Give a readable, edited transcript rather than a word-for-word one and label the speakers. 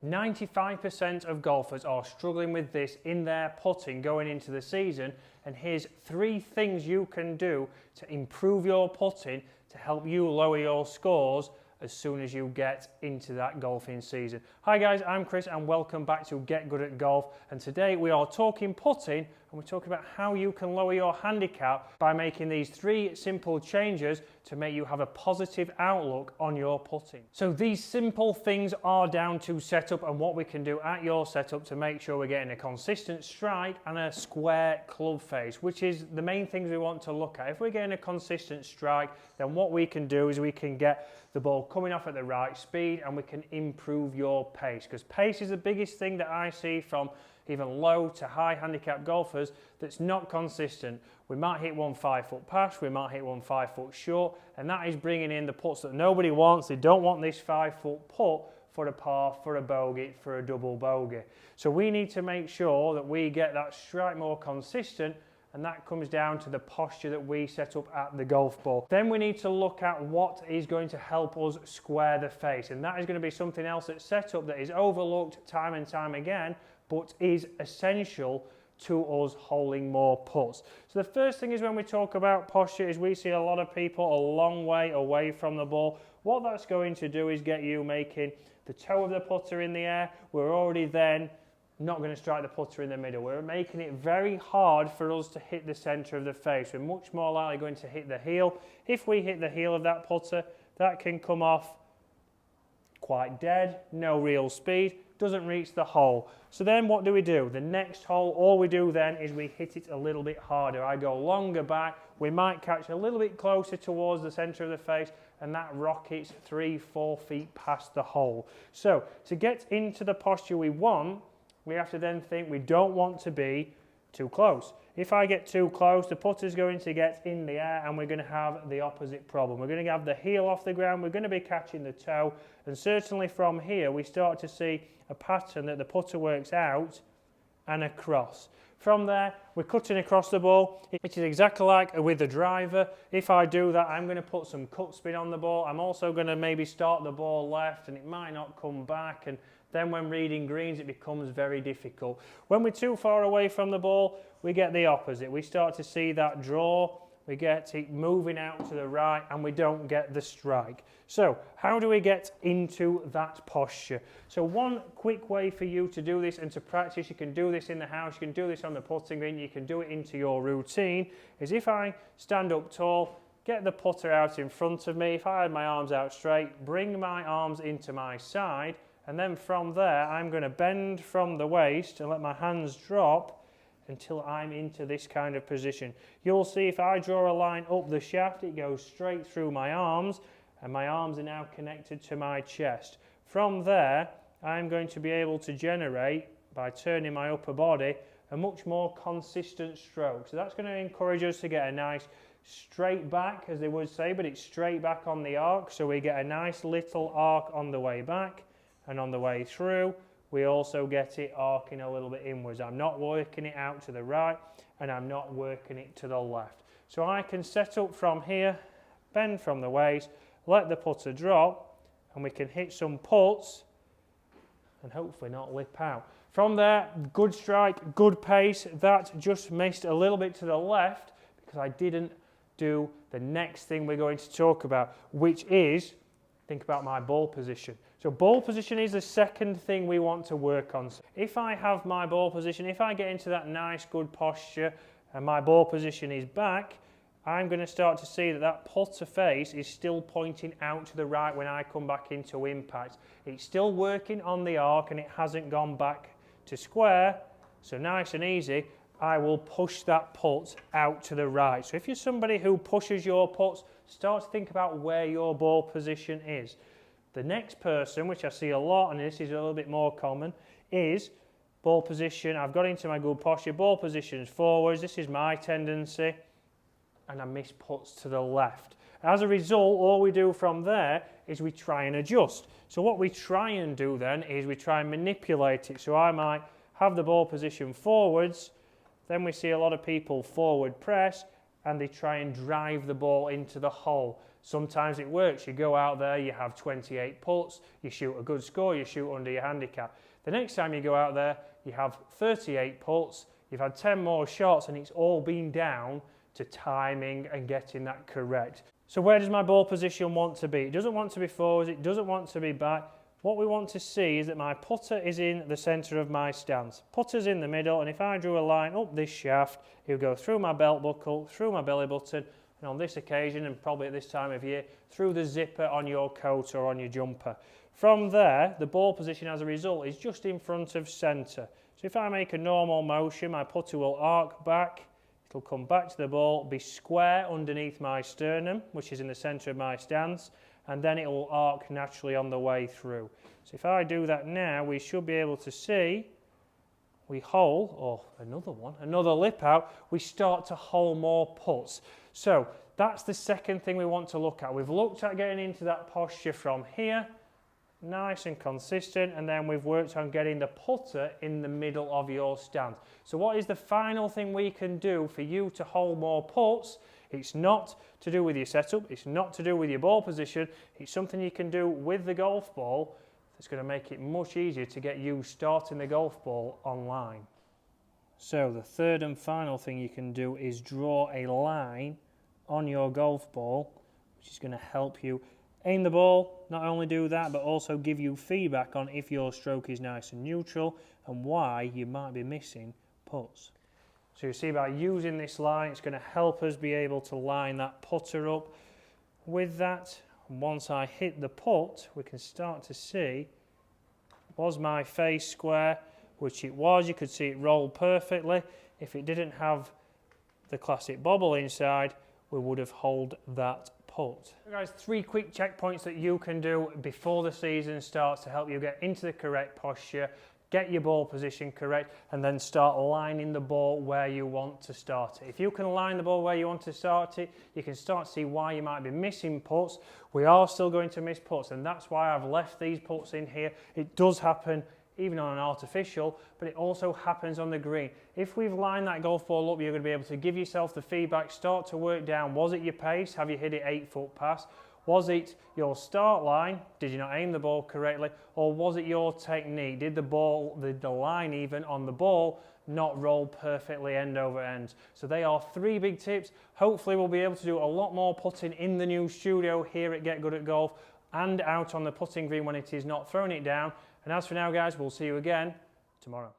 Speaker 1: 95% of golfers are struggling with this in their putting going into the season, and here's 3 things you can do to improve your putting to help you lower your scores as soon as you get into that golfing season. Hi guys, I'm Chris and welcome back to Get Good at Golf, and today we are talking putting and we're talking about how you can lower your handicap by making these 3 simple changes to make you have a positive outlook on your putting. So these simple things are down to setup and what we can do at your setup to make sure we're getting a consistent strike and a square club face, which is the main things we want to look at. If we're getting a consistent strike, then what we can do is we can get the ball coming off at the right speed and we can improve your pace, because pace is the biggest thing that I see from even low to high handicap golfers that's not consistent. We might hit one 5-foot pass, we might hit one 5-foot short, and that is bringing in the putts that nobody wants. They don't want this 5-foot putt for a par, for a bogey, for a double bogey. So we need to make sure that we get that strike more consistent, and that comes down to the posture that we set up at the golf ball. Then we need to look at what is going to help us square the face, and that is going to be something else that's set up that is overlooked time and time again, but is essential to us holding more putts. So the first thing is, when we talk about posture, is we see a lot of people a long way away from the ball. What that's going to do is get you making the toe of the putter in the air. We're already then not going to strike the putter in the middle. We're making it very hard for us to hit the centre of the face. We're much more likely going to hit the heel. If we hit the heel of that putter, that can come off quite dead, no real speed, doesn't reach the hole. So then what do we do? The next hole, all we do then is we hit it a little bit harder. I go longer back, we might catch a little bit closer towards the centre of the face, and that rockets 3-4 feet past the hole. So to get into the posture we want, we have to then think we don't want to be too close. If I get too close, the putter's going to get in the air and we're going to have the opposite problem. We're going to have the heel off the ground, we're going to be catching the toe, and certainly from here we start to see a pattern that the putter works out and across. From there, we're cutting across the ball, which is exactly like with the driver. If I do that, I'm going to put some cut spin on the ball. I'm also going to maybe start the ball left and it might not come back, and then when reading greens, it becomes very difficult. When we're too far away from the ball, we get the opposite. We start to see that draw, we get it moving out to the right, and we don't get the strike. So how do we get into that posture? So one quick way for you to do this and to practice, you can do this in the house, you can do this on the putting green, you can do it into your routine, is if I stand up tall, get the putter out in front of me, if I had my arms out straight, bring my arms into my side, and then from there, I'm going to bend from the waist and let my hands drop until I'm into this kind of position. You'll see if I draw a line up the shaft, it goes straight through my arms, and my arms are now connected to my chest. From there, I'm going to be able to generate, by turning my upper body, a much more consistent stroke. So that's going to encourage us to get a nice straight back, as they would say, but it's straight back on the arc, so we get a nice little arc on the way back. And on the way through, we also get it arcing a little bit inwards. I'm not working it out to the right, and I'm not working it to the left. So I can set up from here, bend from the waist, let the putter drop, and we can hit some putts and hopefully not lip out. From there, good strike, good pace. That just missed a little bit to the left because I didn't do the next thing we're going to talk about, which is, think about my ball position. So ball position is the second thing we want to work on. So if I have my ball position, if I get into that nice good posture and my ball position is back, I'm going to start to see that that putter face is still pointing out to the right when I come back into impact. It's still working on the arc and it hasn't gone back to square. So nice and easy, I will push that putt out to the right. So if you're somebody who pushes your putts, start to think about where your ball position is. The next person, which I see a lot, and this is a little bit more common, is ball position. I've got into my good posture, ball positions forwards. This is my tendency, and I miss putts to the left. As a result, all we do from there is we try and adjust. So what we try and do then is we try and manipulate it. So I might have the ball position forwards, then we see a lot of people forward press, and they try and drive the ball into the hole. Sometimes it works. You go out there, you have 28 putts, you shoot a good score, you shoot under your handicap. The next time you go out there, you have 38 putts, you've had 10 more shots, and it's all been down to timing and getting that correct. So where does my ball position want to be? It doesn't want to be forwards, it doesn't want to be back. What we want to see is that my putter is in the centre of my stance. Putter's in the middle, and if I drew a line up this shaft, it would go through my belt buckle, through my belly button, and on this occasion, and probably at this time of year, through the zipper on your coat or on your jumper. From there, the ball position as a result is just in front of centre. So if I make a normal motion, my putter will arc back, it'll come back to the ball, be square underneath my sternum, which is in the centre of my stance, and then it will arc naturally on the way through. So if I do that now, we should be able to see, we hole, or another lip out, we start to hole more putts. So that's the second thing we want to look at. We've looked at getting into that posture from here, nice and consistent, and then we've worked on getting the putter in the middle of your stance. So what is the final thing we can do for you to hold more putts? It's not to do with your setup, it's not to do with your ball position, it's something you can do with the golf ball that's going to make it much easier to get you starting the golf ball online. So the third and final thing you can do is draw a line on your golf ball, which is going to help you aim the ball, not only do that, but also give you feedback on if your stroke is nice and neutral and why you might be missing putts. So you see, by using this line, it's going to help us be able to line that putter up with that. And once I hit the putt, we can start to see, was my face square, which it was. You could see it roll perfectly. If it didn't have the classic bobble inside, we would have holed that putt. So guys, 3 quick checkpoints that you can do before the season starts to help you get into the correct posture, get your ball position correct, and then start lining the ball where you want to start it. If you can line the ball where you want to start it, you can start to see why you might be missing putts. We are still going to miss putts, and that's why I've left these putts in here. It does happen even on an artificial, but it also happens on the green. If we've lined that golf ball up, you're going to be able to give yourself the feedback, start to work down. Was it your pace? Have you hit it 8-foot pass? Was it your start line? Did you not aim the ball correctly? Or was it your technique? Did the line even on the ball not roll perfectly end over end? So they are 3 big tips. Hopefully we'll be able to do a lot more putting in the new studio here at Get Good at Golf and out on the putting green when it is not throwing it down. And as for now guys, we'll see you again tomorrow.